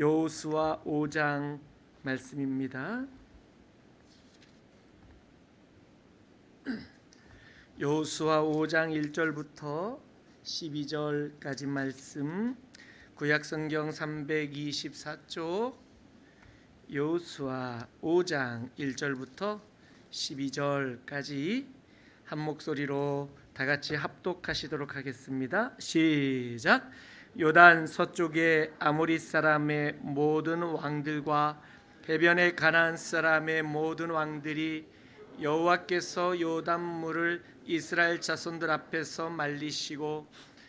여호수아 5장 말씀입니다. 여호수아 5장 1절부터 12절까지 말씀, 구약성경 324쪽 여호수아 5장 1절부터 12절까지 한 목소리로 다 같이 합독하시도록 하겠습니다. 시작. 요단 서쪽의 아모리 사람의 모든 왕들과 해변의 가나안 사람의 모든 왕들이 여호와께서 요단물을 이스라엘 자손들 앞에서 말리시고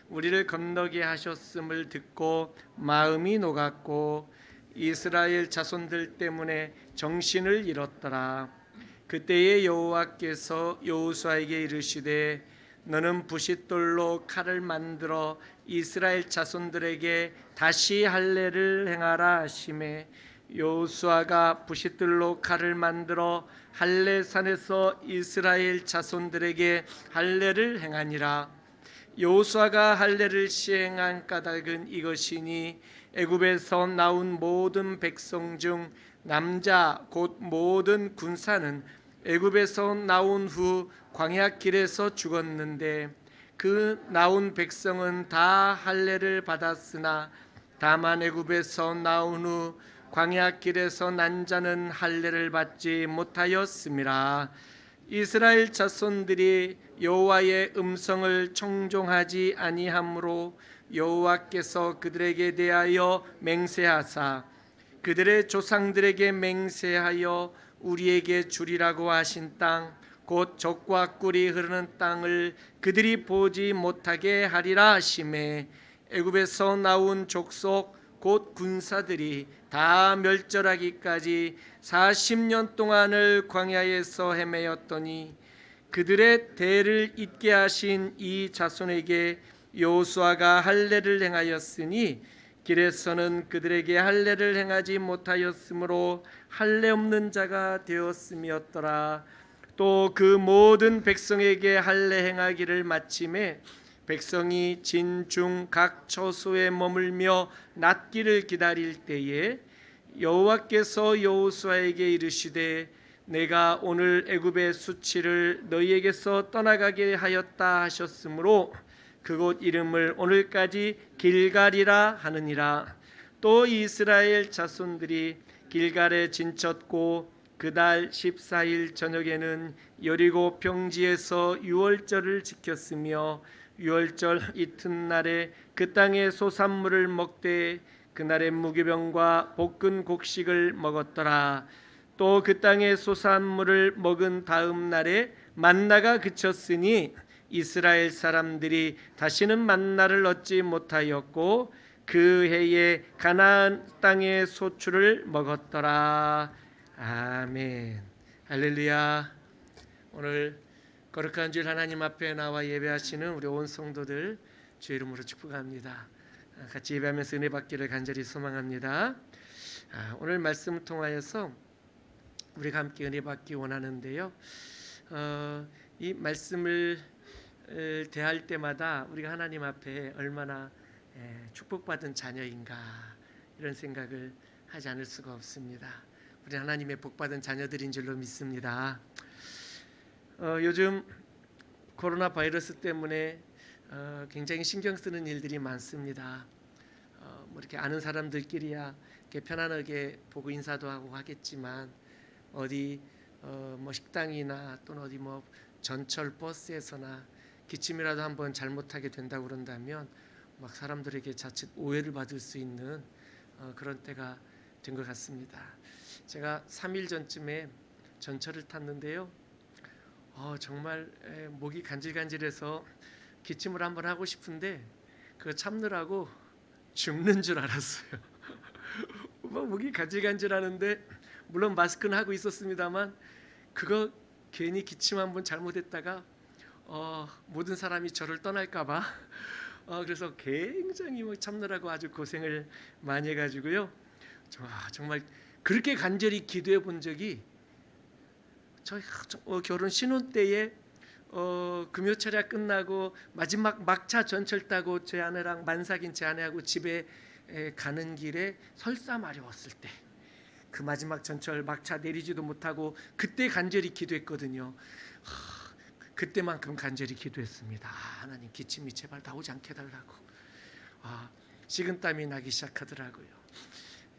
우리를 건너게 하셨음을 듣고 마음이 녹았고 이스라엘 자손들 때문에 정신을 잃었더라. 그때에 여호와께서 여호수아에게 이르시되 너는 부싯돌로 칼을 만들어 이스라엘 자손들에게 다시 할례를 행하라 하시매 여호수아가 부싯돌로 칼을 만들어 할례산에서 이스라엘 자손들에게 할례를 행하니라. 여호수아가 할례를 시행한 까닭은 이것이니 애굽에서 나온 모든 백성 중 남자 곧 모든 군사는 애굽에서 나온 후 광야길에서 죽었는데 그 나온 백성은 다 할례를 받았으나 다만 애굽에서 나온 후 광야길에서 난 자는 할례를 받지 못하였음이라. 이스라엘 자손들이 여호와의 음성을 청종하지 아니하므로 여호와께서 그들에게 대하여 맹세하사 그들의 조상들에게 맹세하여 우리에게 주리라고 하신 땅 곧 젖과 꿀이 흐르는 땅을 그들이 보지 못하게 하리라 하시매 애굽에서 나온 족속 곧 군사들이 다 멸절하기까지 40년 동안을 광야에서 헤매었더니 그들의 대를 잇게 하신 이 자손에게 여호수아가 할례를 행하였으니 길에서는 그들에게 할례를 행하지 못하였으므로 할례 없는 자가 되었음이었더라. 또 그 모든 백성에게 할례 행하기를 마침에 백성이 진중 각 처소에 머물며 낫기를 기다릴 때에 여호와께서 여호수아에게 이르시되 내가 오늘 애굽의 수치를 너희에게서 떠나가게 하였다 하셨으므로 그곳 이름을 오늘까지 길갈이라 하느니라. 또 이스라엘 자손들이 길갈에 진쳤고 그달 14일 저녁에는 여리고 평지에서 유월절을 지켰으며 유월절 이튿날에 그 땅의 소산물을 먹되 그날의 무교병과 볶은 곡식을 먹었더라. 또 그 땅의 소산물을 먹은 다음 날에 만나가 그쳤으니 이스라엘 사람들이 다시는 만나를 얻지 못하였고 그 해에 가나안 땅의 소출을 먹었더라. 아멘. 할렐루야. 오늘 거룩한 주일 하나님 앞에 나와 예배하시는 우리 온 성도들 주의 이름으로 축복합니다. 같이 예배하면서 은혜 받기를 간절히 소망합니다. 오늘 말씀을 통하여서 우리가 함께 은혜 받기 원하는데요. 이 말씀을 대할 때마다 우리가 하나님 앞에 얼마나 축복받은 자녀인가 이런 생각을 하지 않을 수가 없습니다. 우리 하나님의 복받은 자녀들인 줄로 믿습니다. 요즘 코로나 바이러스 때문에 굉장히 신경 쓰는 일들이 많습니다. 뭐 이렇게 아는 사람들끼리야 이렇게 편안하게 보고 인사도 하고 하겠지만 어디 뭐 식당이나 또는 어디 뭐 전철 버스에서나 기침이라도 한번 잘못하게 된다고 그런다면 막 사람들에게 자칫 오해를 받을 수 있는 그런 때가 된 것 같습니다. 제가 3일 전쯤에 전철을 탔는데요. 정말 목이 간질간질해서 기침을 한번 하고 싶은데 그거 참느라고 죽는 줄 알았어요. 목이 간질간질하는데 물론 마스크는 하고 있었습니다만 그거 괜히 기침 한번 잘못했다가 모든 사람이 저를 떠날까봐 그래서 굉장히 참느라고 아주 고생을 많이 해가지고요. 정말 그렇게 간절히 기도해 본 적이 저희 결혼 신혼 때에 금요철야 끝나고 마지막 막차 전철 타고 제 아내랑 만삭인 제 아내하고 집에 가는 길에 설사마려웠을 때, 그 마지막 전철 막차 내리지도 못하고 그때 간절히 기도했거든요. 그때만큼 간절히 기도했습니다. 하나님 기침이 제발 나오지 않게 해달라고. 식은땀이 나기 시작하더라고요.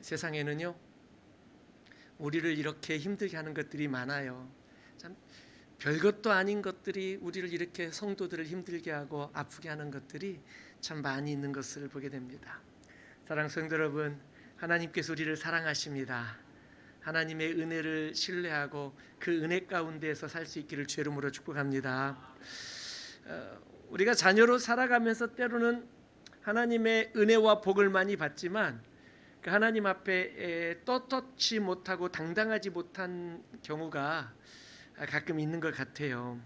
세상에는요, 우리를 이렇게 힘들게 하는 것들이 많아요. 참 별것도 아닌 것들이 우리를 이렇게 성도들을 힘들게 하고 아프게 하는 것들이 참 많이 있는 것을 보게 됩니다. 사랑하는 성도 여러분, 하나님께서 우리를 사랑하십니다. 하나님의 은혜를 신뢰하고 그 은혜 가운데에서 살 수 있기를 주의 이름으로 축복합니다. 우리가 자녀로 살아가면서 때로는 하나님의 은혜와 복을 많이 받지만 그 하나님 앞에 떳떳지 못하고 당당하지 못한 경우가 가끔 있는 것 같아요.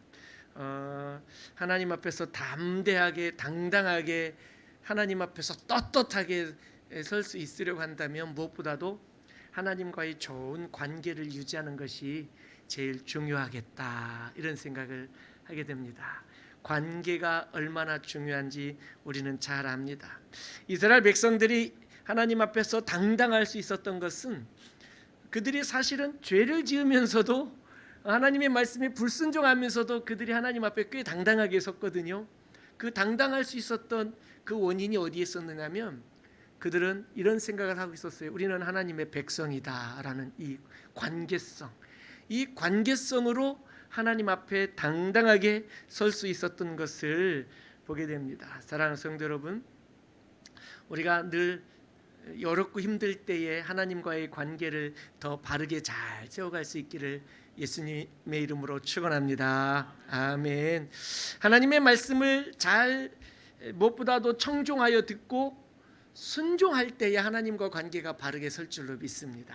하나님 앞에서 담대하게 당당하게 하나님 앞에서 떳떳하게 설 수 있으려고 한다면 무엇보다도 하나님과의 좋은 관계를 유지하는 것이 제일 중요하겠다, 이런 생각을 하게 됩니다. 관계가 얼마나 중요한지 우리는 잘 압니다. 이스라엘 백성들이 하나님 앞에서 당당할 수 있었던 것은 그들이 사실은 죄를 지으면서도 하나님의 말씀에 불순종하면서도 그들이 하나님 앞에 꽤 당당하게 섰거든요. 그 당당할 수 있었던 그 원인이 어디에 있었느냐면 그들은 이런 생각을 하고 있었어요. 우리는 하나님의 백성이다라는 이 관계성, 이 관계성으로 하나님 앞에 당당하게 설 수 있었던 것을 보게 됩니다. 사랑하는 성도 여러분, 우리가 늘 어렵고 힘들 때에 하나님과의 관계를 더 바르게 잘 세워갈 수 있기를 예수님의 이름으로 축원합니다. 아멘. 하나님의 말씀을 잘 무엇보다도 청종하여 듣고 순종할 때에 하나님과 관계가 바르게 설 줄로 믿습니다.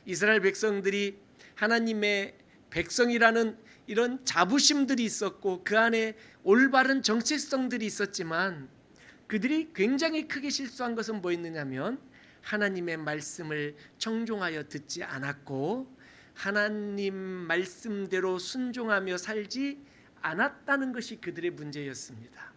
이스라엘 백성들이 하나님의 백성이라는 이런 자부심들이 있었고 그 안에 올바른 정체성들이 있었지만 그들이 굉장히 크게 실수한 것은 뭐였느냐면 하나님의 말씀을 청종하여 듣지 않았고 하나님 말씀대로 순종하며 살지 않았다는 것이 그들의 문제였습니다.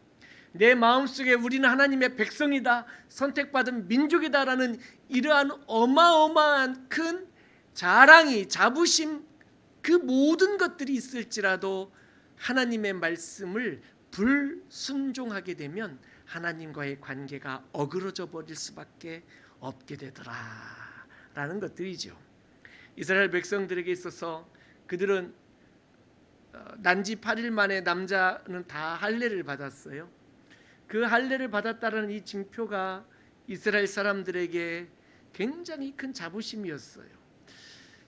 내 마음속에 우리는 하나님의 백성이다, 선택받은 민족이다라는 이러한 어마어마한 큰 자랑이, 자부심, 그 모든 것들이 있을지라도 하나님의 말씀을 불순종하게 되면 하나님과의 관계가 어그러져 버릴 수밖에 없게 되더라라는 것들이죠. 이스라엘 백성들에게 있어서 그들은 난지 8일 만에 남자는 다 할례를 받았어요. 그 할례를 받았다는 이 징표가 이스라엘 사람들에게 굉장히 큰 자부심이었어요.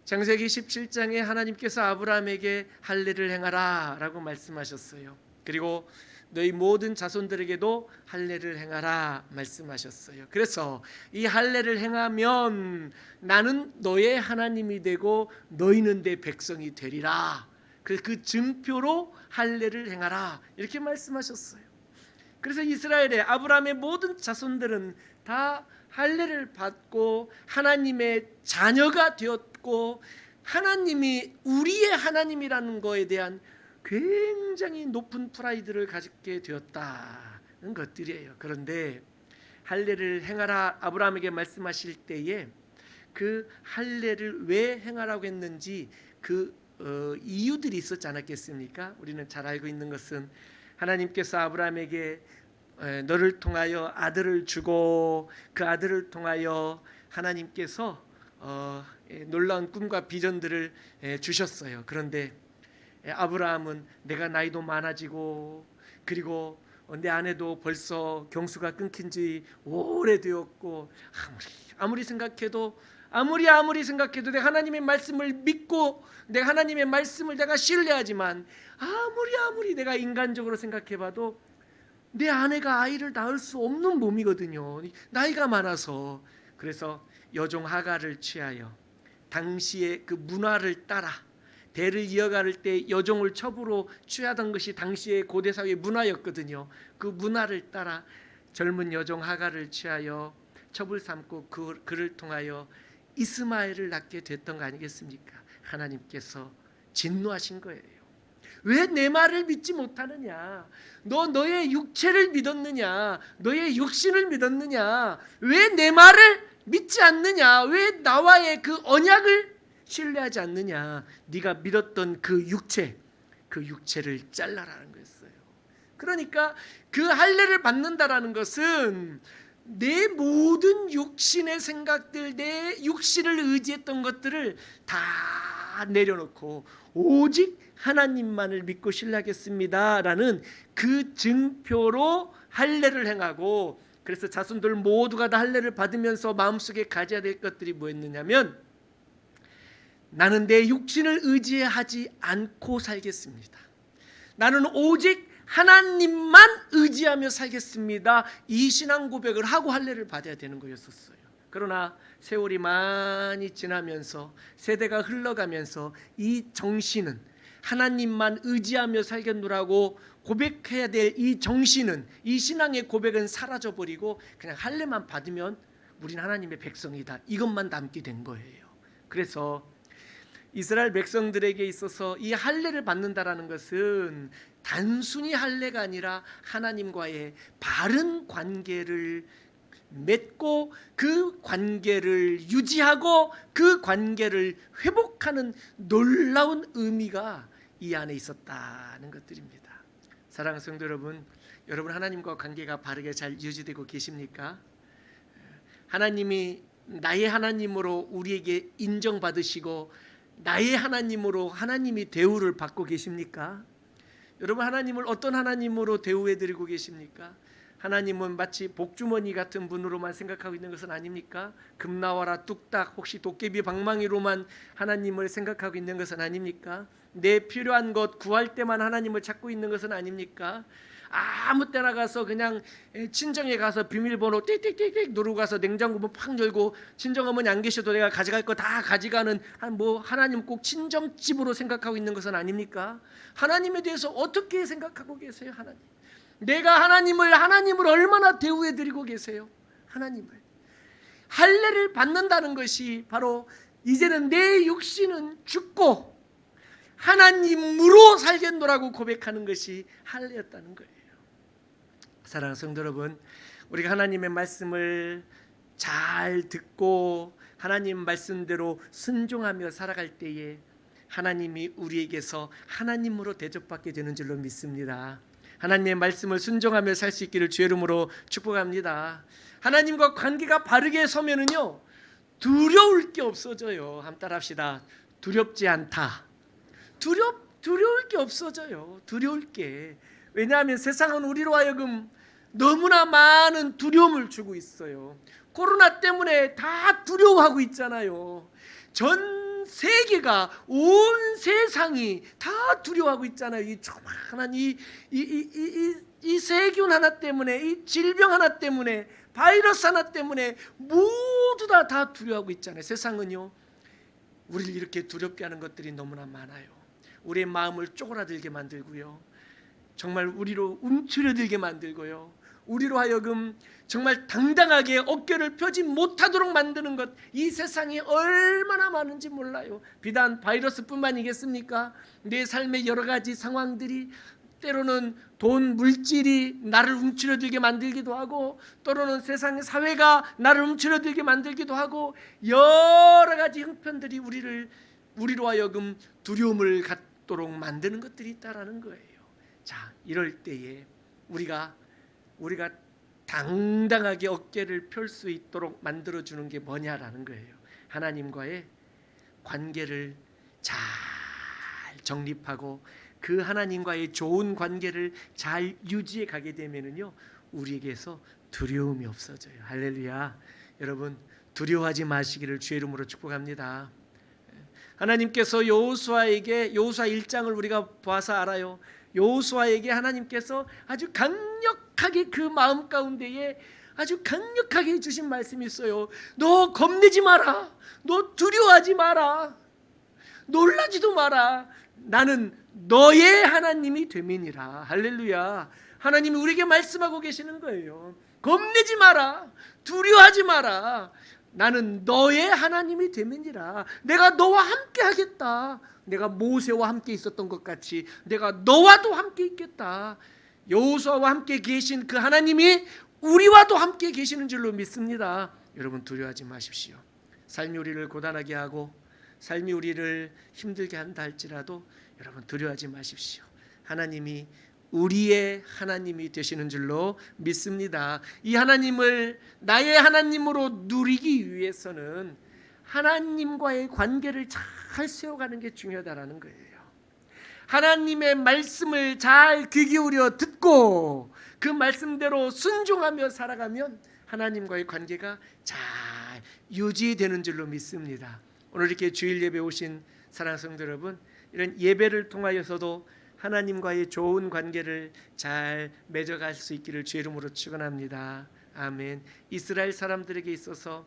창세기 17장에 하나님께서 아브라함에게 할례를 행하라 라고 말씀하셨어요. 그리고 너희 모든 자손들에게도 할례를 행하라 말씀하셨어요. 그래서 이 할례를 행하면 나는 너의 하나님이 되고 너희는 내 백성이 되리라. 그 증표로 할례를 행하라 이렇게 말씀하셨어요. 그래서 이스라엘의 아브라함의 모든 자손들은 다 할례를 받고 하나님의 자녀가 되었고 하나님이 우리의 하나님이라는 것에 대한 굉장히 높은 프라이드를 가지게 되었다는 것들이에요. 그런데 할례를 행하라 아브라함에게 말씀하실 때에 그 할례를 왜 행하라고 했는지 그 이유들이 있었지 않았겠습니까? 우리는 잘 알고 있는 것은 하나님께서 아브라함에게 너를 통하여 아들을 주고 그 아들을 통하여 하나님께서 놀라운 꿈과 비전들을 주셨어요. 그런데 아브라함은 내가 나이도 많아지고 그리고 내 아내도 벌써 경수가 끊긴 지 오래되었고 아무리 생각해도 내가 하나님의 말씀을 믿고 내가 하나님의 말씀을 내가 신뢰하지만 아무리 내가 인간적으로 생각해봐도 내 아내가 아이를 낳을 수 없는 몸이거든요. 나이가 많아서. 그래서 여종 하갈을 취하여 당시의 그 문화를 따라 대를 이어갈 때 여종을 첩으로 취하던 것이 당시의 고대 사회의 문화였거든요. 그 문화를 따라 젊은 여종 하갈을 취하여 첩을 삼고 그를 통하여 이스마엘을 낳게 됐던 거 아니겠습니까? 하나님께서 진노하신 거예요. 왜 내 말을 믿지 못하느냐? 너의 육체를 믿었느냐? 너의 육신을 믿었느냐? 왜 내 말을 믿지 않느냐? 왜 나와의 그 언약을 신뢰하지 않느냐? 네가 믿었던 그 육체를 잘라라는 거였어요. 그러니까 그 할례를 받는다라는 것은 내 모든 육신의 생각들, 내 육신을 의지했던 것들을 다 내려놓고 오직 하나님만을 믿고 신뢰하겠습니다라는 그 증표로 할례를 행하고, 그래서 자손들 모두가 다 할례를 받으면서 마음속에 가져야 될 것들이 뭐였느냐면, 나는 내 육신을 의지하지 않고 살겠습니다. 나는 오직 하나님만 의지하며 살겠습니다. 이 신앙 고백을 하고 할례를 받아야 되는 거였었어요. 그러나 세월이 많이 지나면서, 세대가 흘러가면서 이 정신은, 하나님만 의지하며 살겠노라고 고백해야 될 이 정신은, 이 신앙의 고백은 사라져버리고 그냥 할례만 받으면 우린 하나님의 백성이다, 이것만 남게 된 거예요. 그래서 이스라엘 백성들에게 있어서 이 할례를 받는다라는 것은 단순히 할례가 아니라 하나님과의 바른 관계를 맺고 그 관계를 유지하고 그 관계를 회복하는 놀라운 의미가 이 안에 있었다는 것들입니다. 사랑하는 성도 여러분, 여러분 하나님과 관계가 바르게 잘 유지되고 계십니까? 하나님이 나의 하나님으로 우리에게 인정받으시고 나의 하나님으로 하나님이 대우를 받고 계십니까? 여러분 하나님을 어떤 하나님으로 대우해드리고 계십니까? 하나님은 마치 복주머니 같은 분으로만 생각하고 있는 것은 아닙니까? 금나와라 뚝딱 혹시 도깨비 방망이로만 하나님을 생각하고 있는 것은 아닙니까? 내 필요한 것 구할 때만 하나님을 찾고 있는 것은 아닙니까? 아무 때나 가서 그냥 친정에 가서 비밀번호 띡띡띡띡 누르고 가서 냉장고 문 팍 열고 친정 어머니 안 계셔도 내가 가져갈 거 다 가져가는 하나님 꼭 친정집으로 생각하고 있는 것은 아닙니까? 하나님에 대해서 어떻게 생각하고 계세요? 하나님, 내가 하나님을 얼마나 대우해 드리고 계세요? 하나님을 할례를 받는다는 것이 바로 이제는 내 육신은 죽고 하나님으로 살겠노라고 고백하는 것이 할례였다는 거예요. 사랑하는 성도 여러분, 우리가 하나님의 말씀을 잘 듣고 하나님 말씀대로 순종하며 살아갈 때에 하나님이 우리에게서 하나님으로 대접받게 되는 줄로 믿습니다. 하나님의 말씀을 순종하며 살 수 있기를 주의 이름으로 축복합니다. 하나님과 관계가 바르게 서면은요, 두려울 게 없어져요. 한번 따라합시다. 두렵지 않다. 두려울 게 없어져요. 두려울 게. 왜냐하면 세상은 우리로 하여금 너무나 많은 두려움을 주고 있어요. 코로나 때문에 다 두려워하고 있잖아요. 전 세계가, 온 세상이 다 두려워하고 있잖아요. 이 조그만한 이 세균 하나 때문에, 이 질병 하나 때문에, 바이러스 하나 때문에 모두 다 두려워하고 있잖아요. 세상은요, 우리를 이렇게 두렵게 하는 것들이 너무나 많아요. 우리의 마음을 쪼그라들게 만들고요, 정말 우리로 움츠려들게 만들고요, 우리로 하여금 정말 당당하게 어깨를 펴지 못하도록 만드는 것, 이 세상에 얼마나 많은지 몰라요. 비단 바이러스뿐만이겠습니까? 내 삶의 여러 가지 상황들이, 때로는 돈, 물질이 나를 움츠려들게 만들기도 하고, 때로는 세상의 사회가 나를 움츠려들게 만들기도 하고, 여러 가지 형편들이 우리로 하여금 두려움을 갖도록 만드는 것들이 있다라는 거예요. 자, 이럴 때에 우리가 당당하게 어깨를 펼 수 있도록 만들어주는 게 뭐냐라는 거예요. 하나님과의 관계를 잘 정립하고 그 하나님과의 좋은 관계를 잘 유지해 가게 되면은요, 우리에게서 두려움이 없어져요. 할렐루야. 여러분, 두려워하지 마시기를 주의 이름으로 축복합니다. 하나님께서 여호수아 1장을 우리가 봐서 알아요. 여호수아에게 하나님께서 아주 강력하게 그 마음 가운데에 아주 강력하게 주신 말씀이 있어요. 너 겁내지 마라. 너 두려워하지 마라. 놀라지도 마라. 나는 너의 하나님이 됨이니라. 할렐루야. 하나님이 우리에게 말씀하고 계시는 거예요. 겁내지 마라. 두려워하지 마라. 나는 너의 하나님이 되느니라. 내가 너와 함께 하겠다. 내가 모세와 함께 있었던 것 같이 내가 너와도 함께 있겠다. 여호수아와 함께 계신 그 하나님이 우리와도 함께 계시는 줄로 믿습니다. 여러분 두려워하지 마십시오. 삶이 우리를 고단하게 하고 삶이 우리를 힘들게 한다 할지라도 여러분 두려워하지 마십시오. 하나님이 우리의 하나님이 되시는 줄로 믿습니다. 이 하나님을 나의 하나님으로 누리기 위해서는 하나님과의 관계를 잘 세워가는 게 중요하다라는 거예요. 하나님의 말씀을 잘 귀 기울여 듣고 그 말씀대로 순종하며 살아가면 하나님과의 관계가 잘 유지되는 줄로 믿습니다. 오늘 이렇게 주일 예배 오신 사랑하는 성도 여러분, 이런 예배를 통하여서도 하나님과의 좋은 관계를 잘 맺어갈 수 있기를 주의 이름으로 축원합니다. 아멘. 이스라엘 사람들에게 있어서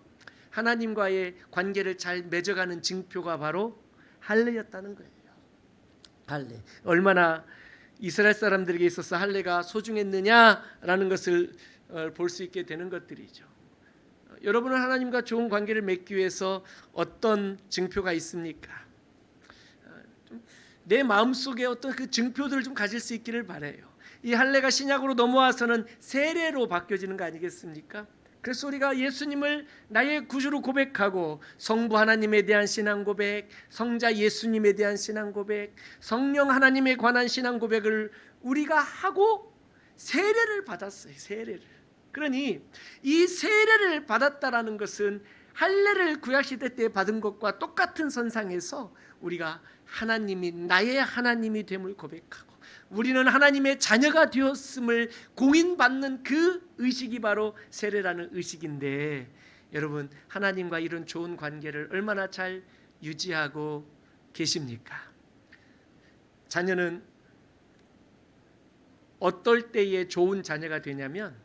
하나님과의 관계를 잘 맺어가는 징표가 바로 할례였다는 거예요. 할례. 얼마나 이스라엘 사람들에게 있어서 할례가 소중했느냐라는 것을 볼 수 있게 되는 것들이죠. 여러분은 하나님과 좋은 관계를 맺기 위해서 어떤 징표가 있습니까? 내 마음속에 어떤 그 증표들을 좀 가질 수 있기를 바라요. 이 할례가 신약으로 넘어와서는 세례로 바뀌어지는 거 아니겠습니까? 그래서 우리가 예수님을 나의 구주로 고백하고 성부 하나님에 대한 신앙 고백, 성자 예수님에 대한 신앙 고백, 성령 하나님에 관한 신앙 고백을 우리가 하고 세례를 받았어요. 세례를. 그러니 이 세례를 받았다라는 것은 할례를 구약시대 때 받은 것과 똑같은 선상에서 우리가 하나님이 나의 하나님이 됨을 고백하고 우리는 하나님의 자녀가 되었음을 공인받는 그 의식이 바로 세례라는 의식인데, 여러분 하나님과 이런 좋은 관계를 얼마나 잘 유지하고 계십니까? 자녀는 어떨 때에 좋은 자녀가 되냐면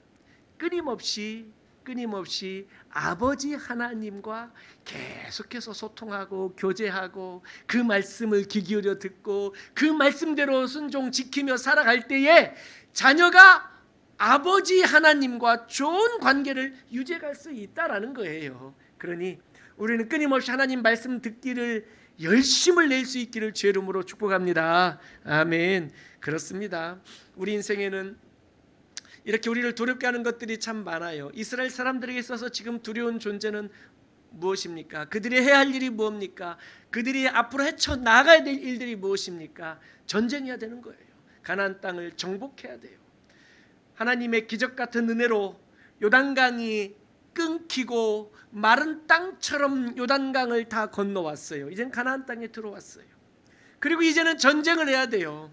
끊임없이 아버지 하나님과 계속해서 소통하고 교제하고 그 말씀을 귀 기울여 듣고 그 말씀대로 순종 지키며 살아갈 때에 자녀가 아버지 하나님과 좋은 관계를 유지할 수 있다라는 거예요. 그러니 우리는 끊임없이 하나님 말씀 듣기를 열심을 낼 수 있기를 주의 이름으로 축복합니다. 아멘. 그렇습니다. 우리 인생에는 이렇게 우리를 두렵게 하는 것들이 참 많아요. 이스라엘 사람들에게 있어서 지금 두려운 존재는 무엇입니까? 그들이 해야 할 일이 무엇입니까? 그들이 앞으로 헤쳐나가야 될 일들이 무엇입니까? 전쟁해야 되는 거예요. 가나안 땅을 정복해야 돼요. 하나님의 기적 같은 은혜로 요단강이 끊기고 마른 땅처럼 요단강을 다 건너왔어요. 이제는 가나안 땅에 들어왔어요. 그리고 이제는 전쟁을 해야 돼요.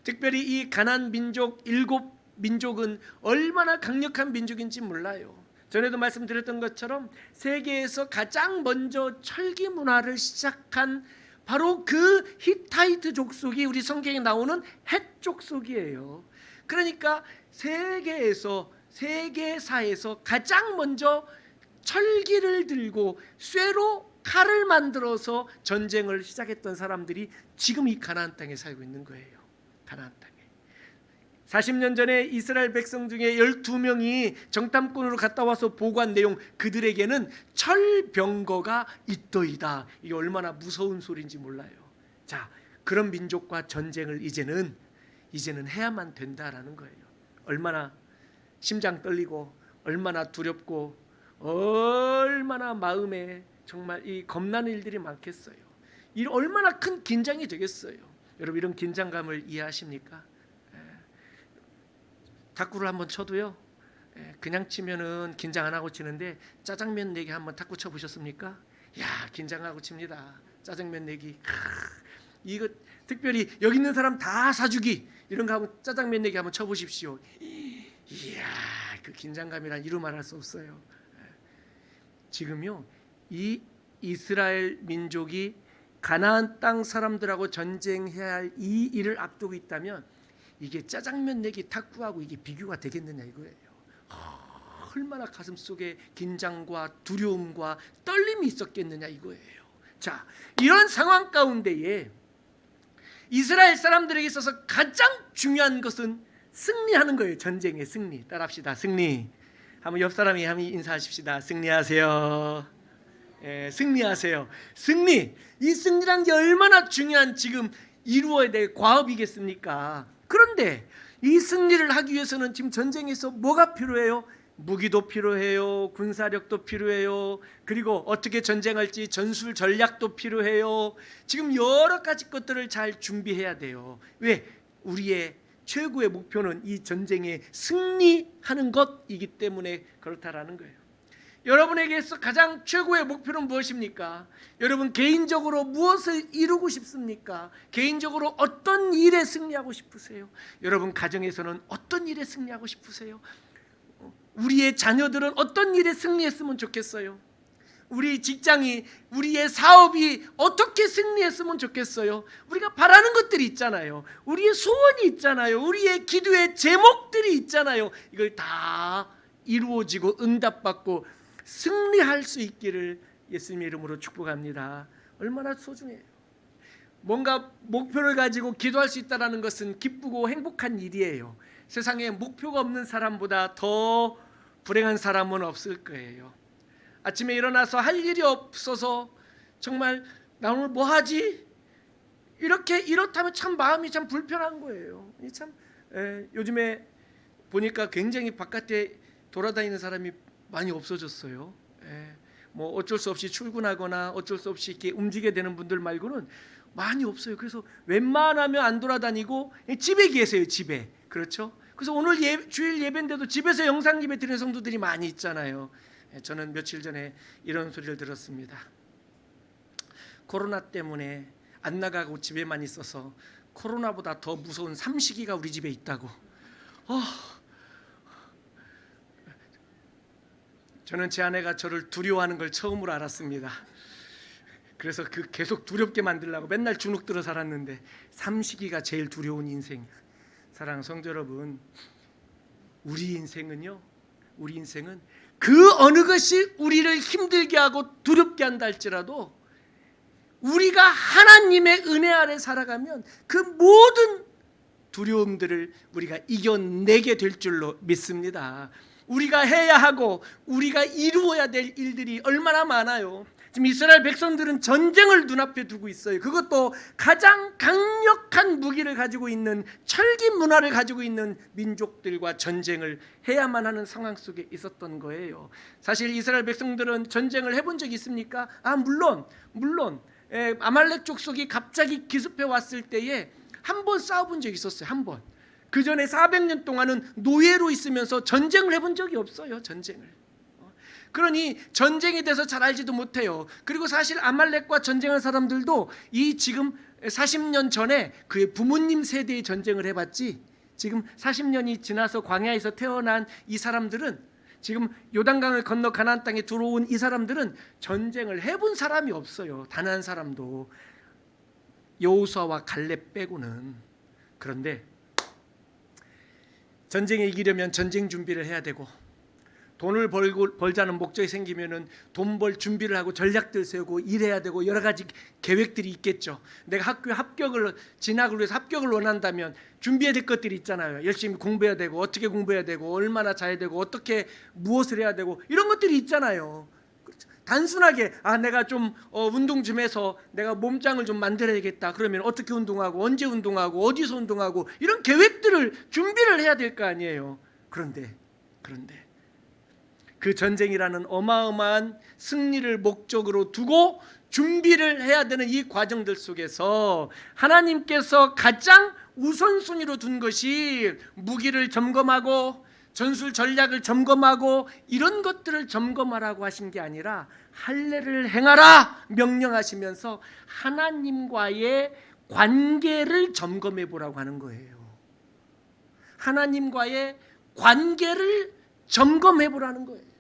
특별히 이 가나안 민족 일곱 민족은 얼마나 강력한 민족인지 몰라요. 전에도 말씀드렸던 것처럼 세계에서 가장 먼저 철기 문화를 시작한 바로 그 히타이트 족속이 우리 성경에 나오는 헷 족속이에요. 그러니까 세계사에서 가장 먼저 철기를 들고 쇠로 칼을 만들어서 전쟁을 시작했던 사람들이 지금 이 가나안 땅에 살고 있는 거예요. 가나안 땅에 40년 전에 이스라엘 백성 중에 12명이 정탐꾼으로 갔다 와서 보고한 내용, 그들에게는 철병거가 있더이다. 이게 얼마나 무서운 소리인지 몰라요. 자, 그런 민족과 전쟁을 이제는 해야만 된다라는 거예요. 얼마나 심장 떨리고 얼마나 두렵고 얼마나 마음에 정말 이 겁나는 일들이 많겠어요. 이 얼마나 큰 긴장이 되겠어요. 여러분 이런 긴장감을 이해하십니까? 탁구를 한번 쳐도요, 그냥 치면은 긴장 안 하고 치는데 짜장면 내기 한번 탁구 쳐 보셨습니까? 야, 긴장하고 칩니다. 짜장면 내기. 이거 특별히 여기 있는 사람 다 사주기 이런 거 하고 짜장면 내기 한번 쳐 보십시오. 이야, 그 긴장감이란 이루 말할 수 없어요. 지금요, 이 이스라엘 민족이 가나안 땅 사람들하고 전쟁해야 할 이 일을 앞두고 있다면 이게 짜장면 내기 탁구하고 이게 비교가 되겠느냐 이거예요. 얼마나 가슴 속에 긴장과 두려움과 떨림이 있었겠느냐 이거예요. 자, 이런 상황 가운데에 이스라엘 사람들에게 있어서 가장 중요한 것은 승리하는 거예요. 전쟁의 승리. 따라합시다. 승리. 한번 옆 사람이 한번 인사하십시다. 승리하세요. 승리하세요. 승리. 이 승리란 게 얼마나 중요한 지금 이루어야 될 과업이겠습니까? 그런데 이 승리를 하기 위해서는 지금 전쟁에서 뭐가 필요해요? 무기도 필요해요. 군사력도 필요해요. 그리고 어떻게 전쟁할지 전술 전략도 필요해요. 지금 여러 가지 것들을 잘 준비해야 돼요. 왜? 우리의 최고의 목표는 이 전쟁에 승리하는 것이기 때문에 그렇다라는 거예요. 여러분에게서 가장 최고의 목표는 무엇입니까? 여러분 개인적으로 무엇을 이루고 싶습니까? 개인적으로 어떤 일에 승리하고 싶으세요? 여러분 가정에서는 어떤 일에 승리하고 싶으세요? 우리의 자녀들은 어떤 일에 승리했으면 좋겠어요? 우리 직장이, 우리의 사업이 어떻게 승리했으면 좋겠어요? 우리가 바라는 것들이 있잖아요. 우리의 소원이 있잖아요. 우리의 기도의 제목들이 있잖아요. 이걸 다 이루어지고 응답받고 승리할 수 있기를 예수님의 이름으로 축복합니다. 얼마나 소중해요. 뭔가 목표를 가지고 기도할 수 있다는 것은 기쁘고 행복한 일이에요. 세상에 목표가 없는 사람보다 더 불행한 사람은 없을 거예요. 아침에 일어나서 할 일이 없어서 정말 나 오늘 뭐 하지? 이렇다면 참 마음이 참 불편한 거예요. 요즘에 보니까 굉장히 바깥에 돌아다니는 사람이 많이 없어졌어요. 뭐 어쩔 수 없이 출근하거나 어쩔 수 없이 이렇게 움직이게 되는 분들 말고는 많이 없어요. 그래서 웬만하면 안 돌아다니고 집에 계세요. 집에. 그렇죠? 그래서 오늘 주일 예배인데도 집에서 영상 예배 드리는 성도들이 많이 있잖아요. 저는 며칠 전에 이런 소리를 들었습니다. 코로나 때문에 안 나가고 집에만 있어서 코로나보다 더 무서운 삼시기가 우리 집에 있다고. 저는 제 아내가 저를 두려워하는 걸 처음으로 알았습니다. 그래서 계속 두렵게 만들려고 맨날 주눅 들어 살았는데 삼시기가 제일 두려운 인생. 사랑하는 성도 여러분, 우리 인생은 그 어느 것이 우리를 힘들게 하고 두렵게 한다 할지라도 우리가 하나님의 은혜 아래 살아가면 그 모든 두려움들을 우리가 이겨내게 될 줄로 믿습니다. 우리가 해야 하고 우리가 이루어야 될 일들이 얼마나 많아요. 지금 이스라엘 백성들은 전쟁을 눈앞에 두고 있어요. 그것도 가장 강력한 무기를 가지고 있는 철기 문화를 가지고 있는 민족들과 전쟁을 해야만 하는 상황 속에 있었던 거예요. 사실 이스라엘 백성들은 전쟁을 해본 적이 있습니까? 물론 아말렉 족속이 갑자기 기습해 왔을 때에 한 번 싸워본 적이 있었어요. 한 번. 그 전에 400년 동안은 노예로 있으면서 전쟁을 해본 적이 없어요. 전쟁을. 그러니 전쟁에 대해서 잘 알지도 못해요. 그리고 사실 아말렉과 전쟁한 사람들도 이 지금 40년 전에 그의 부모님 세대의 전쟁을 해봤지, 지금 40년이 지나서 광야에서 태어난 이 사람들은, 지금 요단강을 건너 가나안 땅에 들어온 이 사람들은 전쟁을 해본 사람이 없어요. 단 한 사람도. 여호수아와 갈렙 빼고는. 그런데 전쟁에 이기려면 전쟁 준비를 해야 되고, 돈을 벌자는 목적이 생기면은 돈 벌 준비를 하고 전략들 세우고 일해야 되고 여러 가지 계획들이 있겠죠. 내가 학교 진학을 위해서 합격을 원한다면 준비해야 될 것들이 있잖아요. 열심히 공부해야 되고, 어떻게 공부해야 되고, 얼마나 자야 되고, 어떻게 무엇을 해야 되고, 이런 것들이 있잖아요. 단순하게 내가 좀 운동 좀 해서 내가 몸짱을 좀 만들어야겠다. 그러면 어떻게 운동하고, 언제 운동하고, 어디서 운동하고, 이런 계획들을 준비를 해야 될 거 아니에요. 그런데 그 전쟁이라는 어마어마한 승리를 목적으로 두고 준비를 해야 되는 이 과정들 속에서 하나님께서 가장 우선순위로 둔 것이 무기를 점검하고 전술 전략을 점검하고 이런 것들을 점검하라고 하신 게 아니라 할례를 행하라 명령하시면서 하나님과의 관계를 점검해 보라고 하는 거예요. 하나님과의 관계를 점검해 보라는 거예요.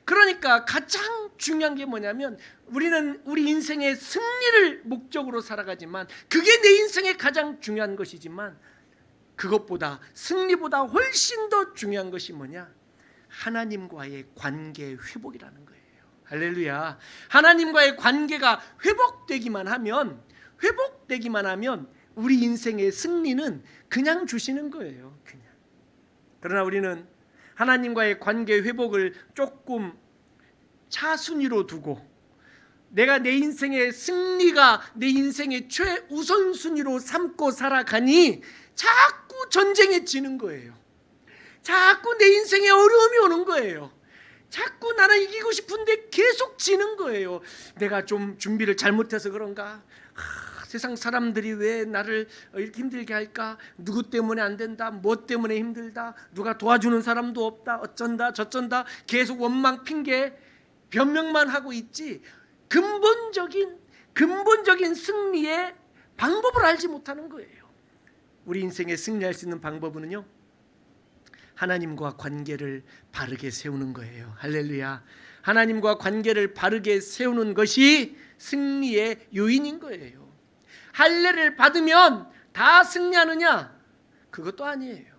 그러니까 가장 중요한 게 뭐냐면, 우리는 우리 인생의 승리를 목적으로 살아가지만, 그게 내 인생의 가장 중요한 것이지만, 그것보다, 승리보다 훨씬 더 중요한 것이 뭐냐? 하나님과의 관계 회복이라는 거예요. 할렐루야. 하나님과의 관계가 회복되기만 하면 우리 인생의 승리는 그냥 주시는 거예요. 그냥. 그러나 우리는 하나님과의 관계 회복을 조금 차순위로 두고 내가 내 인생의 승리가 내 인생의 최우선순위로 삼고 살아가니 자꾸 전쟁에 지는 거예요. 자꾸 내 인생에 어려움이 오는 거예요. 자꾸 나는 이기고 싶은데 계속 지는 거예요. 내가 좀 준비를 잘못해서 그런가? 세상 사람들이 왜 나를 이렇게 힘들게 할까? 누구 때문에 안 된다? 뭐 때문에 힘들다? 누가 도와주는 사람도 없다? 어쩐다 저쩐다? 계속 원망 핑계 변명만 하고 있지 근본적인 승리의 방법을 알지 못하는 거예요. 우리 인생에 승리할 수 있는 방법은요, 하나님과 관계를 바르게 세우는 거예요. 할렐루야. 하나님과 관계를 바르게 세우는 것이 승리의 요인인 거예요. 할례를 받으면 다 승리하느냐? 그것도 아니에요.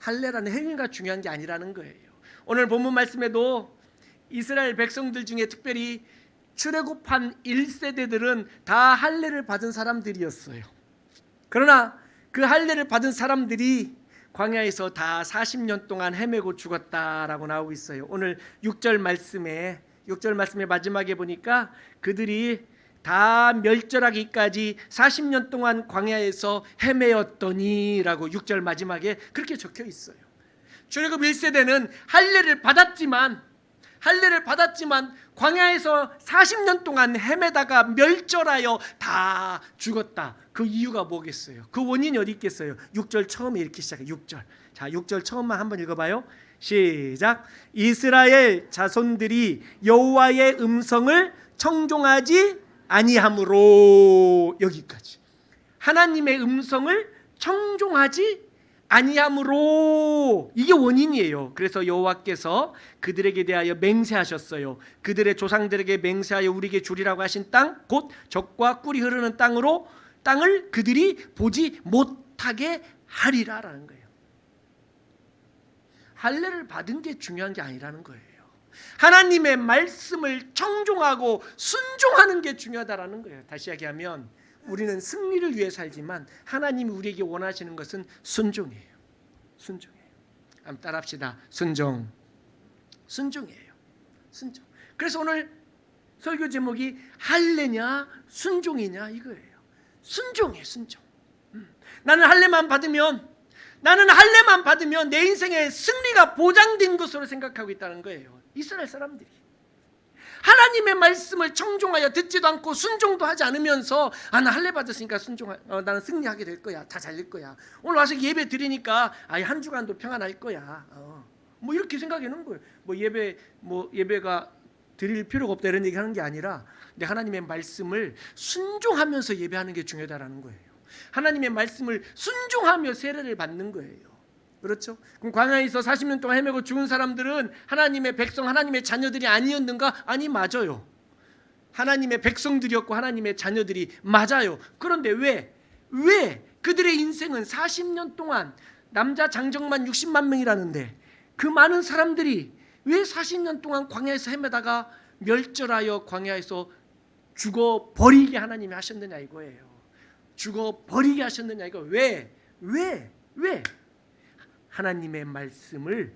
할례라는 행위가 중요한 게 아니라는 거예요. 오늘 본문 말씀에도 이스라엘 백성들 중에 특별히 출애굽한 1세대들은 다 할례를 받은 사람들이었어요. 그러나 그 할례를 받은 사람들이 광야에서 다 40년 동안 헤매고 죽었다라고 나오고 있어요. 오늘 6절 말씀의 마지막에 보니까 그들이 다 멸절하기까지 40년 동안 광야에서 헤매었더니라고 6절 마지막에 그렇게 적혀 있어요. 출애굽 1세대는 할례를 받았지만 광야에서 40년 동안 헤매다가 멸절하여 다 죽었다. 그 이유가 뭐겠어요? 그 원인이 어디 있겠어요? 6절 처음에 이렇게 시작해요. 6절. 자, 6절 처음만 한번 읽어봐요. 시작. 이스라엘 자손들이 여호와의 음성을 청종하지 아니함으로. 여기까지. 하나님의 음성을 청종하지 아니함으로. 이게 원인이에요. 그래서 여호와께서 그들에게 대하여 맹세하셨어요. 그들의 조상들에게 맹세하여 우리에게 주리라고 하신 땅, 곧 젖과 꿀이 흐르는 땅을 그들이 보지 못하게 하리라라는 거예요. 할례를 받은 게 중요한 게 아니라는 거예요. 하나님의 말씀을 청종하고 순종하는 게 중요하다라는 거예요. 다시 이야기하면 우리는 승리를 위해 살지만 하나님이 우리에게 원하시는 것은 순종이에요. 순종이에요. 한번 따라합시다. 순종이에요. 순종. 그래서 오늘 설교 제목이 할례냐 순종이냐 이거예요. 순종이에요. 순종. 나는 할례만 받으면 내 인생의 승리가 보장된 것으로 생각하고 있다는 거예요. 이스라엘 사람들이 하나님의 말씀을 청종하여 듣지도 않고 순종도 하지 않으면서 나는 할례 받았으니까 나는 승리하게 될 거야. 다 잘 될 거야. 오늘 와서 예배 드리니까 한 주간도 평안할 거야. 뭐 이렇게 생각하는 거예요. 예배가 드릴 필요가 없다 이런 얘기하는 게 아니라 내 하나님의 말씀을 순종하면서 예배하는 게 중요하다라는 거예요. 하나님의 말씀을 순종하며 세례를 받는 거예요. 그렇죠? 그럼 광야에서 40년 동안 헤매고 죽은 사람들은 하나님의 백성, 하나님의 자녀들이 아니었는가? 아니, 맞아요. 하나님의 백성들이었고 하나님의 자녀들이 맞아요. 그런데 왜 그들의 인생은 40년 동안 남자 장정만 60만 명이라는데 그 많은 사람들이 왜 40년 동안 광야에서 헤매다가 멸절하여 광야에서 죽어버리게 하나님이 하셨느냐 이거예요. 죽어버리게 하셨느냐 이거. 왜? 하나님의 말씀을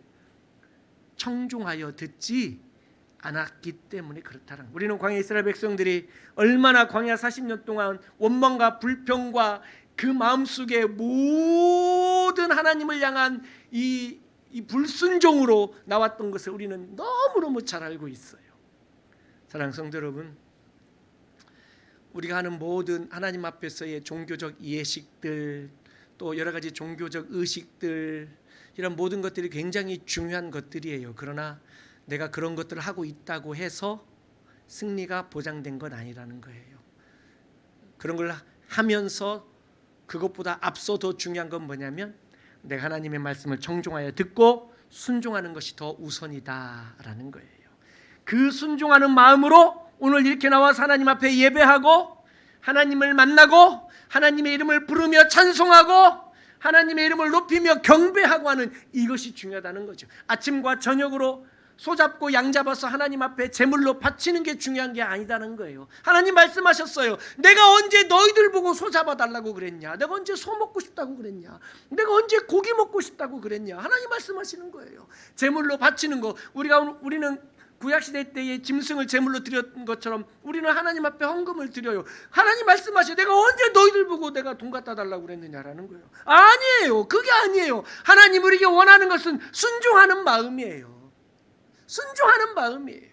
청종하여 듣지 않았기 때문에 그렇다는 거예요. 우리는 광야 이스라엘 백성들이 얼마나 광야 40년 동안 원망과 불평과 그 마음속에 모든 하나님을 향한 이 불순종으로 나왔던 것을 우리는 너무너무 잘 알고 있어요. 사랑하는 성도 여러분, 우리가 하는 모든 하나님 앞에서의 종교적 예식들, 또 여러 가지 종교적 의식들, 이런 모든 것들이 굉장히 중요한 것들이에요. 그러나 내가 그런 것들을 하고 있다고 해서 승리가 보장된 건 아니라는 거예요. 그런 걸 하면서 그것보다 앞서 더 중요한 건 뭐냐면 내가 하나님의 말씀을 청종하여 듣고 순종하는 것이 더 우선이다라는 거예요. 그 순종하는 마음으로 오늘 이렇게 나와서 하나님 앞에 예배하고 하나님을 만나고 하나님의 이름을 부르며 찬송하고 하나님의 이름을 높이며 경배하고 하는 이것이 중요하다는 거죠. 아침과 저녁으로 소잡고 양잡아서 하나님 앞에 제물로 바치는 게 중요한 게 아니다는 거예요. 하나님 말씀하셨어요. 내가 언제 너희들 보고 소 잡아달라고 그랬냐? 내가 언제 소 먹고 싶다고 그랬냐? 내가 언제 고기 먹고 싶다고 그랬냐? 하나님 말씀하시는 거예요. 제물로 바치는 거, 우리는 구약시대 때에 짐승을 제물로 드렸던 것처럼 우리는 하나님 앞에 헌금을 드려요. 하나님 말씀하셔. 내가 언제 너희들 보고 내가 돈 갖다 달라고 그랬느냐라는 거예요. 아니에요. 그게 아니에요. 하나님 우리에게 원하는 것은 순종하는 마음이에요. 순종하는 마음이에요.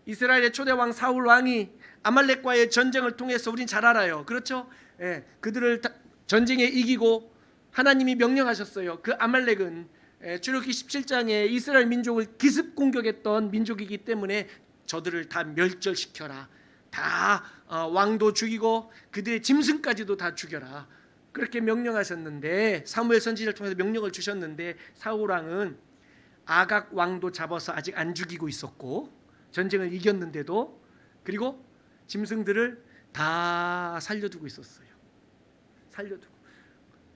이스라엘의 초대 왕 사울 왕이 아말렉과의 전쟁을 통해서 우린 잘 알아요. 그렇죠? 예, 그들을 전쟁에 이기고 하나님이 명령하셨어요. 그 아말렉은 출애굽기 17장에 이스라엘 민족을 기습 공격했던 민족이기 때문에 저들을 다 멸절시켜라. 다 왕도 죽이고 그들의 짐승까지도 다 죽여라. 그렇게 명령하셨는데 사무엘 선지자를 통해서 명령을 주셨는데 사울 왕은 아각 왕도 잡아서 아직 안 죽이고 있었고 전쟁을 이겼는데도 그리고 짐승들을 다 살려두고 있었어요. 살려두고.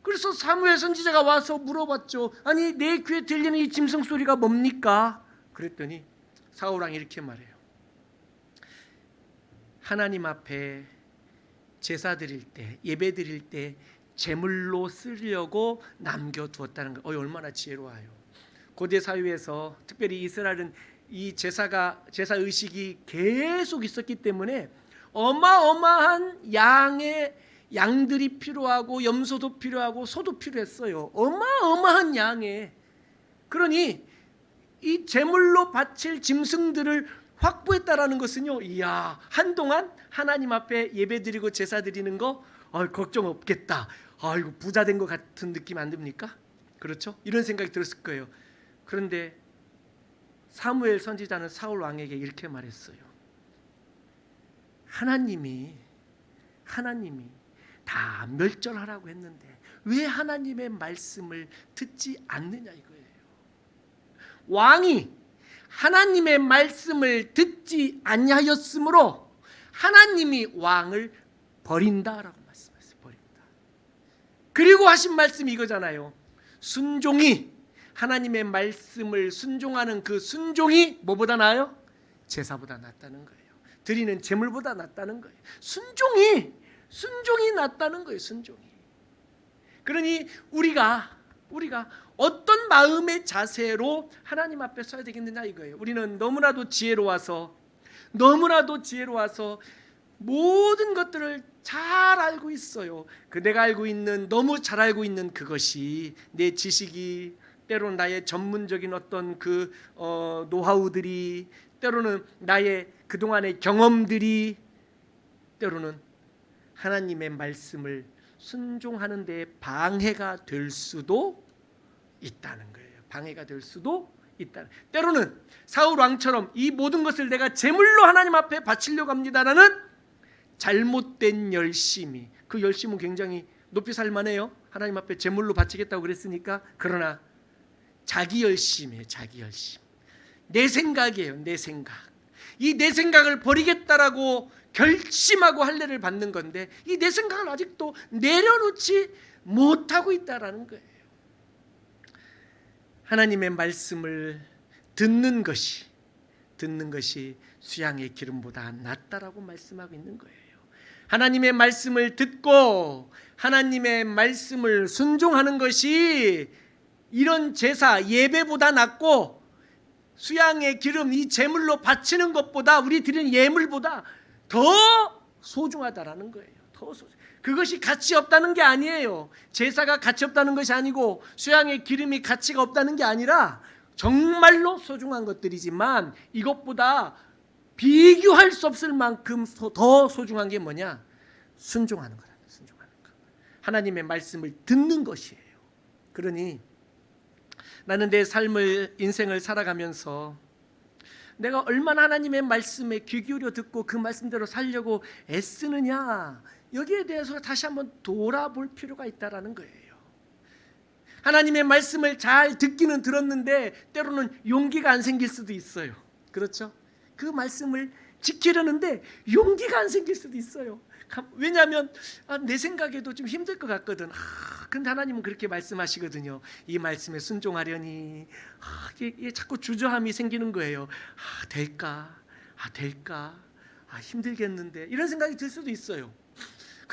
그래서 사무엘 선지자가 와서 물어봤죠. 아니 내 귀에 들리는 이 짐승 소리가 뭡니까? 그랬더니 사울 왕이 이렇게 말해요. 하나님 앞에 제사 드릴 때, 예배 드릴 때 제물로 쓰려고 남겨두었다는 거. 얼마나 지혜로워요. 고대 사회에서 특별히 이스라엘은 이 제사 의식이 계속 있었기 때문에 어마어마한 양들이 필요하고 염소도 필요하고 소도 필요했어요. 어마어마한 양에. 그러니 이 제물로 바칠 짐승들을 확보했다라는 것은요. 이야, 한동안 하나님 앞에 예배드리고 제사 드리는 거 걱정 없겠다. 이거 부자 된 것 같은 느낌 안 듭니까? 그렇죠? 이런 생각이 들었을 거예요. 그런데 사무엘 선지자는 사울 왕에게 이렇게 말했어요. 하나님이 다 멸절하라고 했는데 왜 하나님의 말씀을 듣지 않느냐 이거예요. 왕이 하나님의 말씀을 듣지 아니하였으므로 하나님이 왕을 버린다라고 말씀하셨어요. 버린다. 그리고 하신 말씀이 이거잖아요. 순종이 하나님의 말씀을 순종하는 그 순종이 뭐보다 나아요? 제사보다 낫다는 거예요. 드리는 제물보다 낫다는 거예요. 순종이 낫다는 거예요. 순종이. 그러니 우리가 어떤 마음의 자세로 하나님 앞에 서야 되겠느냐 이거예요. 우리는 너무나도 지혜로워서 모든 것들을 잘 알고 있어요. 내가 알고 있는 너무 잘 알고 있는 그것이 내 지식이 때로는 나의 전문적인 어떤 노하우들이 때로는 나의 그동안의 경험들이 때로는 하나님의 말씀을 순종하는 데 방해가 될 수도 있다는 거예요. 방해가 될 수도 있다. 때로는 사울 왕처럼 이 모든 것을 내가 제물로 하나님 앞에 바치려고 합니다라는 잘못된 열심이, 그 열심은 굉장히 높이 살만해요. 하나님 앞에 제물로 바치겠다고 그랬으니까. 그러나 자기 열심이에요. 자기 열심. 내 생각이에요. 내 생각. 이 내 생각을 버리겠다라고 결심하고 할례를 받는 건데 이 내 생각을 아직도 내려놓지 못하고 있다라는 거예요. 하나님의 말씀을 듣는 것이 수양의 기름보다 낫다라고 말씀하고 있는 거예요. 하나님의 말씀을 듣고 하나님의 말씀을 순종하는 것이 이런 제사 예배보다 낫고 수양의 기름 이 제물로 바치는 것보다 우리 드리는 예물보다 더 소중하다라는 거예요. 더 소중. 그것이 가치 없다는 게 아니에요. 제사가 가치 없다는 것이 아니고 수양의 기름이 가치가 없다는 게 아니라 정말로 소중한 것들이지만 이것보다 비교할 수 없을 만큼 더 소중한 게 뭐냐? 순종하는 거다. 순종하는 거. 하나님의 말씀을 듣는 것이에요. 그러니 나는 내 인생을 살아가면서 내가 얼마나 하나님의 말씀에 귀 기울여 듣고 그 말씀대로 살려고 애쓰느냐, 여기에 대해서 다시 한번 돌아볼 필요가 있다라는 거예요. 하나님의 말씀을 잘 듣기는 들었는데 때로는 용기가 안 생길 수도 있어요. 그렇죠? 그 말씀을 지키려는데 용기가 안 생길 수도 있어요. 왜냐하면 내 생각에도 좀 힘들 것 같거든. 근데 하나님은 그렇게 말씀하시거든요. 이 말씀에 순종하려니 이게 자꾸 주저함이 생기는 거예요. 될까? 힘들겠는데 이런 생각이 들 수도 있어요.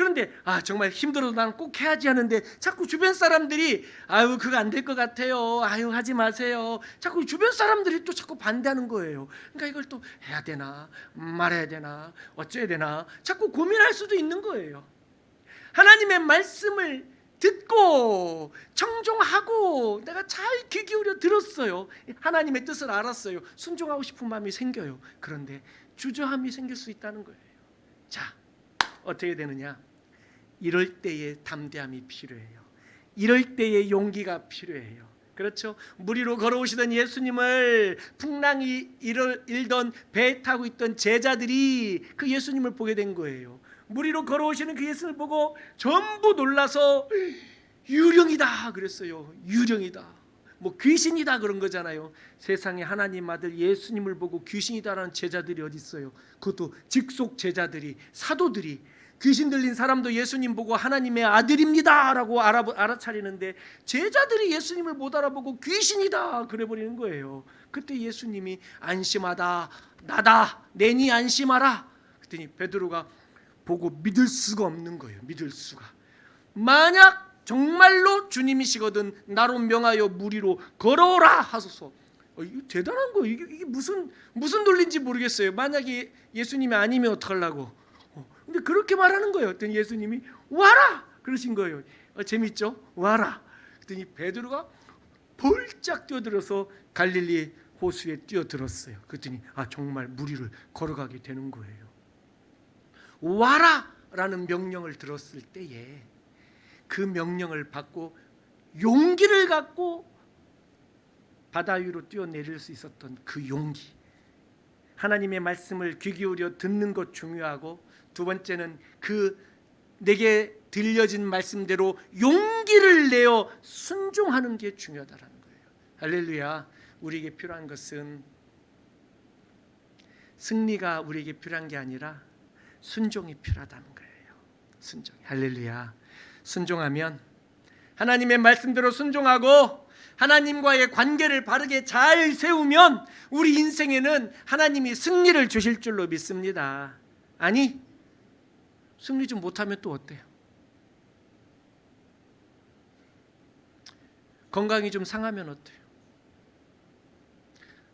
그런데 정말 힘들어도 나는 꼭 해야지 하는데 자꾸 주변 사람들이 아유 그거 안 될 것 같아요. 아유 하지 마세요. 자꾸 주변 사람들이 또 자꾸 반대하는 거예요. 그러니까 이걸 또 해야 되나 말해야 되나 어째야 되나 자꾸 고민할 수도 있는 거예요. 하나님의 말씀을 듣고 청종하고 내가 잘 귀 기울여 들었어요. 하나님의 뜻을 알았어요. 순종하고 싶은 마음이 생겨요. 그런데 주저함이 생길 수 있다는 거예요. 자, 어떻게 되느냐? 이럴 때에 담대함이 필요해요. 이럴 때에 용기가 필요해요. 그렇죠? 물 위로 걸어오시던 예수님을 풍랑이 일던 배 타고 있던 제자들이 그 예수님을 보게 된 거예요. 물 위로 걸어오시는 그 예수님을 보고 전부 놀라서 유령이다 그랬어요. 유령이다. 뭐 귀신이다 그런 거잖아요. 세상에 하나님 아들 예수님을 보고 귀신이다라는 제자들이 어디 있어요? 그것도 직속 제자들이, 사도들이. 귀신 들린 사람도 예수님 보고 하나님의 아들입니다라고 알아차리는데 제자들이 예수님을 못 알아보고 귀신이다 그래버리는 거예요. 그때 예수님이 안심하다, 나다, 내니 안심하라. 그랬더니 베드로가 보고 믿을 수가 없는 거예요. 믿을 수가. 만약 정말로 주님이시거든 나로 명하여 물 위로 걸어오라 하소서. 이거 대단한 거예요. 이게 무슨 논리인지 모르겠어요. 만약에 예수님이 아니면 어떡하려고. 근데 그렇게 말하는 거예요. 그랬더니 예수님이 와라 그러신 거예요. 재밌죠? 와라. 그랬더니 베드로가 벌짝 뛰어들어서 갈릴리 호수에 뛰어들었어요. 그랬더니 정말 물 위를 걸어가게 되는 거예요. 와라라는 명령을 들었을 때에 그 명령을 받고 용기를 갖고 바다 위로 뛰어내릴 수 있었던 그 용기. 하나님의 말씀을 귀 기울여 듣는 것 중요하고, 두 번째는 그 내게 들려진 말씀대로 용기를 내어 순종하는 게 중요하다라는 거예요. 할렐루야. 우리에게 필요한 것은 승리가 우리에게 필요한 게 아니라 순종이 필요하다는 거예요. 순종. 할렐루야. 순종하면, 하나님의 말씀대로 순종하고 하나님과의 관계를 바르게 잘 세우면 우리 인생에는 하나님이 승리를 주실 줄로 믿습니다. 아니, 승리 좀 못하면 또 어때요? 건강이 좀 상하면 어때요?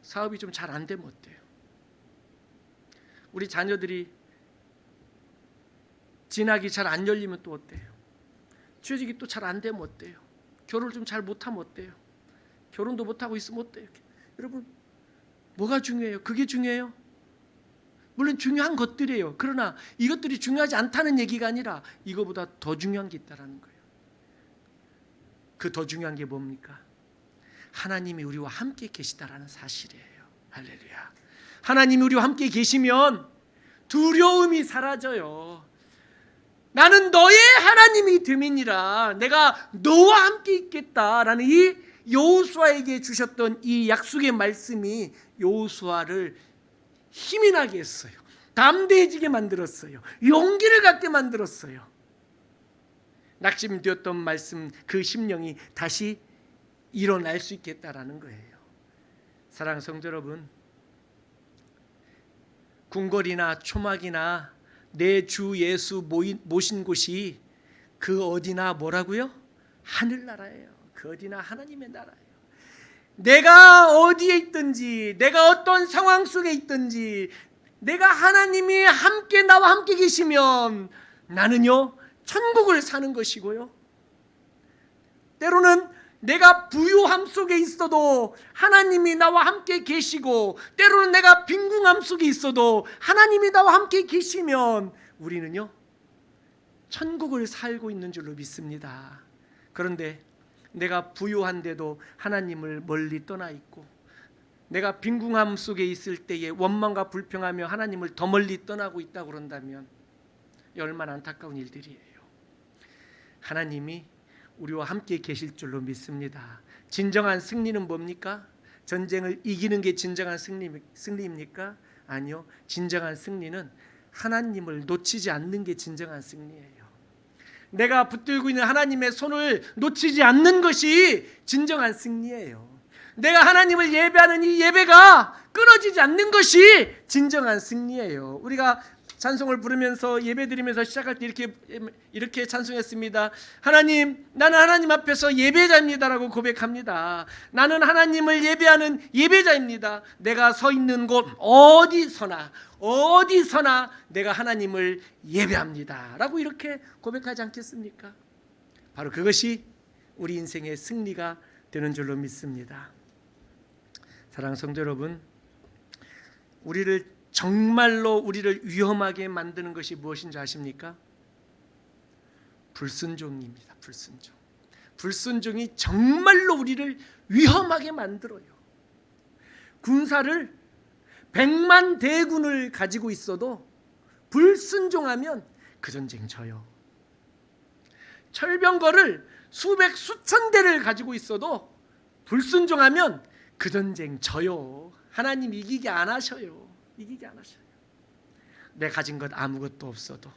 사업이 좀 잘 안 되면 어때요? 우리 자녀들이 진학이 잘 안 열리면 또 어때요? 취직이 또 잘 안 되면 어때요? 결혼을 좀 잘 못하면 어때요? 결혼도 못하고 있으면 어때요? 여러분, 뭐가 중요해요? 그게 중요해요? 물론 중요한 것들이에요. 그러나 이것들이 중요하지 않다는 얘기가 아니라 이거보다 더 중요한 게 있다는 거예요. 그 더 중요한 게 뭡니까? 하나님이 우리와 함께 계시다라는 사실이에요. 할렐루야. 하나님이 우리와 함께 계시면 두려움이 사라져요. 나는 너의 하나님이 됨이니라. 내가 너와 함께 있겠다라는 이 여호수아에게 주셨던 이 약속의 말씀이 여호수아를 힘이 나게 했어요. 담대해지게 만들었어요. 용기를 갖게 만들었어요. 낙심되었던 말씀, 그 심령이 다시 일어날 수 있겠다라는 거예요. 사랑하는 성도 여러분, 궁궐이나 초막이나 내 주 예수 모신 곳이 그 어디나 뭐라고요? 하늘나라예요. 그 어디나 하나님의 나라예요. 내가 어디에 있든지, 내가 어떤 상황 속에 있든지, 내가 하나님이 함께 나와 함께 계시면 나는요 천국을 사는 것이고요, 때로는 내가 부유함 속에 있어도 하나님이 나와 함께 계시고, 때로는 내가 빈궁함 속에 있어도 하나님이 나와 함께 계시면 우리는요 천국을 살고 있는 줄로 믿습니다. 그런데 내가 부유한데도 하나님을 멀리 떠나 있고, 내가 빈궁함 속에 있을 때에 원망과 불평하며 하나님을 더 멀리 떠나고 있다고 그런다면 얼마나 안타까운 일들이에요. 하나님이 우리와 함께 계실 줄로 믿습니다. 진정한 승리는 뭡니까? 전쟁을 이기는 게 진정한 승리입니까? 아니요. 진정한 승리는 하나님을 놓치지 않는 게 진정한 승리예요. 내가 붙들고 있는 하나님의 손을 놓치지 않는 것이 진정한 승리예요. 내가 하나님을 예배하는 이 예배가 끊어지지 않는 것이 진정한 승리예요. 우리가 찬송을 부르면서 예배드리면서 시작할 때 이렇게 찬송했습니다. 하나님, 나는 하나님 앞에서 예배자입니다라고 고백합니다. 나는 하나님을 예배하는 예배자입니다. 내가 서 있는 곳 어디서나 내가 하나님을 예배합니다라고 이렇게 고백하지 않겠습니까? 바로 그것이 우리 인생의 승리가 되는 줄로 믿습니다. 사랑하는 성도 여러분, 정말로 우리를 위험하게 만드는 것이 무엇인지 아십니까? 불순종입니다. 불순종. 불순종이 정말로 우리를 위험하게 만들어요. 군사를 100만 대군을 가지고 있어도 불순종하면 그 전쟁 져요. 철병거를 수백 수천 대를 가지고 있어도 불순종하면 그 전쟁 져요. 하나님 이기게 안 하셔요. 내 가진 것 아무것도 없어도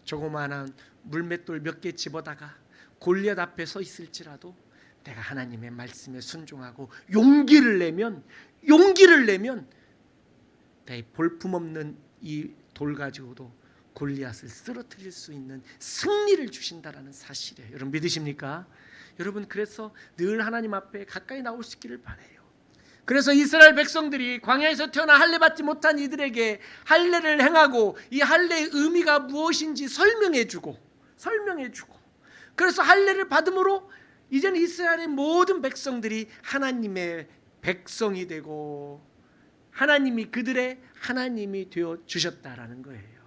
조그마한 물맷돌 몇 개 집어다가 골리앗 앞에 서 있을지라도 내가 하나님의 말씀에 순종하고 용기를 내면 내 볼품없는 이 돌 가지고도 골리앗을 쓰러뜨릴 수 있는 승리를 주신다라는 사실이에요. 여러분 믿으십니까? 여러분, 그래서 늘 하나님 앞에 가까이 나올 수 있기를 바라요. 그래서 이스라엘 백성들이 광야에서 태어나 할례 받지 못한 이들에게 할례를 행하고 이 할례의 의미가 무엇인지 설명해주고 그래서 할례를 받음으로 이제는 이스라엘의 모든 백성들이 하나님의 백성이 되고 하나님이 그들의 하나님이 되어 주셨다라는 거예요.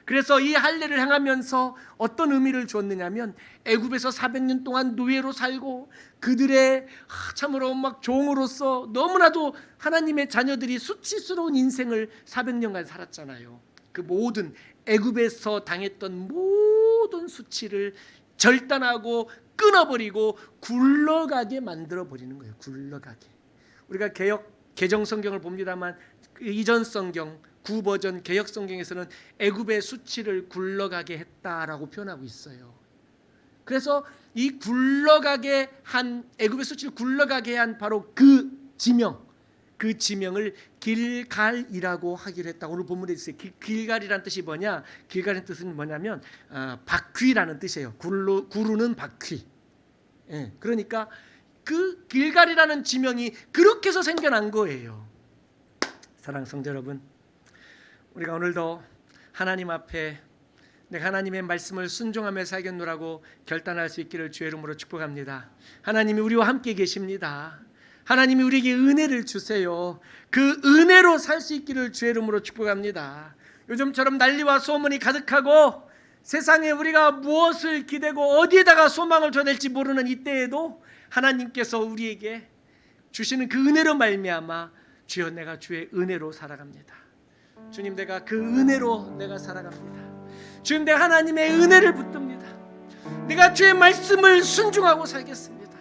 그래서 이 할례를 행하면서 어떤 의미를 주었느냐면 애굽에서 400년 동안 노예로 살고 그들의 참으로 막 종으로서 너무나도 하나님의 자녀들이 수치스러운 인생을 400년간 살았잖아요. 그 모든 애굽에서 당했던 모든 수치를 절단하고 끊어버리고 굴러가게 만들어버리는 거예요. 굴러가게. 우리가 개정 성경을 봅니다만 이전 성경 구버전 개역 성경에서는 애굽의 수치를 굴러가게 했다라고 표현하고 있어요. 그래서 이 굴러가게 한 애굽의 수치를 굴러가게 한 바로 그 지명을 길갈이라고 하기로 했다. 오늘 본문에 있어요. 길갈이라는 뜻이 뭐냐? 길갈의 뜻은 뭐냐면 바퀴라는 뜻이에요. 구르는 바퀴. 그러니까 그 길갈이라는 지명이 그렇게 해서 생겨난 거예요. 사랑하는 성도 여러분, 우리가 오늘도 하나님 앞에 내가 하나님의 말씀을 순종하며 살겠노라고 결단할 수 있기를 주의 이름으로 축복합니다. 하나님이 우리와 함께 계십니다. 하나님이 우리에게 은혜를 주세요. 그 은혜로 살 수 있기를 주의 이름으로 축복합니다. 요즘처럼 난리와 소문이 가득하고 세상에 우리가 무엇을 기대고 어디에다가 소망을 둬야 될지 모르는 이때에도 하나님께서 우리에게 주시는 그 은혜로 말미암아 주여 내가 주의 은혜로 살아갑니다. 주님, 내가 그 은혜로 내가 살아갑니다. 주님, 내가 하나님의 은혜를 붙듭니다. 내가 주의 말씀을 순종하고 살겠습니다.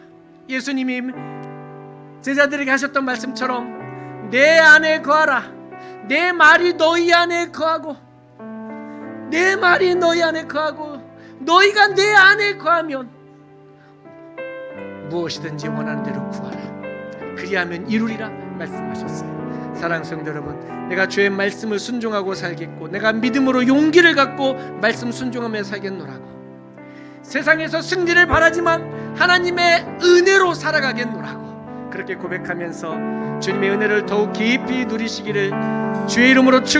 예수님이 제자들에게 하셨던 말씀처럼 내 안에 거하라. 내 말이 너희 안에 거하고 너희가 내 안에 거하면 무엇이든지 원하는 대로 구하라. 그리하면 이루리라 말씀하셨어요. 사랑하는 성도 여러분, 내가 주의 말씀을 순종하고 살겠고 내가 믿음으로 용기를 갖고 말씀 순종하며 살겠노라고, 세상에서 승리를 바라지만 하나님의 은혜로 살아가겠노라고 그렇게 고백하면서 주님의 은혜를 더욱 깊이 누리시기를 주의 이름으로 축원합니다.